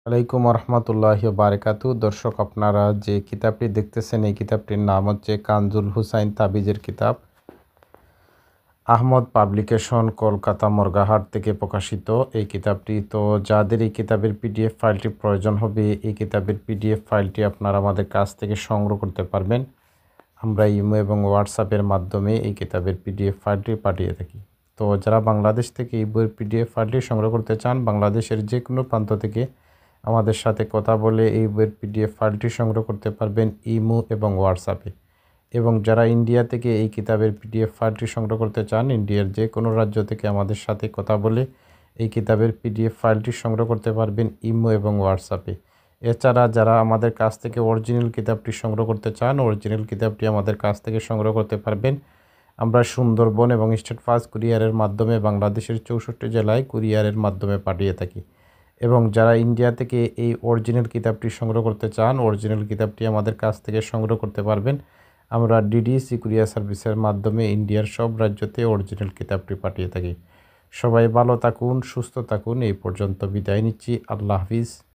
আলাইকুম রহমতুল্লাহি বারাকাতু। দর্শক, আপনারা যে কিতাবটি দেখতেছেন এই কিতাবটির নাম হচ্ছে কানজুল হুসাইন তাবিজের কিতাব। আহমদ পাবলিকেশন, কলকাতা মর্গাহাট থেকে প্রকাশিত এই কিতাবটি। তো যাদের এই কিতাবের পিডিএফ ফাইলটি প্রয়োজন হবে, এই কিতাবের পিডিএফ ফাইলটি আপনারা আমাদের কাছ থেকে সংগ্রহ করতে পারবেন। আমরা ইমো এবং হোয়াটসঅ্যাপের মাধ্যমে এই কিতাবের পিডিএফ ফাইলটি পাঠিয়ে থাকি। তো যারা বাংলাদেশ থেকে এই বইয়ের পিডিএফ ফাইলটি সংগ্রহ করতে চান, বাংলাদেশের যে কোনো প্রান্ত থেকে আমাদের সাথে কথা বলে এই বইয়ের পিডিএফ ফাইলটি সংগ্রহ করতে পারবেন ইমো এবং হোয়াটসঅ্যাপে। এবং যারা ইন্ডিয়া থেকে এই কিতাবের পিডিএফ ফাইলটি সংগ্রহ করতে চান, ইন্ডিয়ার যে কোনো রাজ্য থেকে আমাদের সাথে কথা বলে এই কিতাবের পিডিএফ ফাইলটি সংগ্রহ করতে পারবেন ইমো এবং হোয়াটসঅ্যাপে। এছাড়া যারা আমাদের কাছ থেকে অরিজিনাল কিতাবটি সংগ্রহ করতে চান, অরিজিনাল কিতাবটি আমাদের কাছ থেকে সংগ্রহ করতে পারবেন। আমরা সুন্দরবন এবং স্টেট ফাস্ট কুরিয়ারের মাধ্যমে বাংলাদেশের 64 জেলায় কুরিয়ারের মাধ্যমে পাঠিয়ে থাকি। এবং যারা ইন্ডিয়া থেকে এই অরিজিনাল কিতাবটি সংগ্রহ করতে চান, অরিজিনাল কিতাবটি আমাদের কাছ থেকে সংগ্রহ করতে পারবেন। আমরা ডিডিসি কুরিয়ার সার্ভিসের মাধ্যমে ইন্ডিয়ার সব রাজ্যতে অরিজিনাল কিতাবটি পাঠিয়ে থাকি। সবাই ভালো থাকুন, সুস্থ থাকুন। এই পর্যন্ত বিদায় নিচ্ছি। আল্লাহ হাফিজ।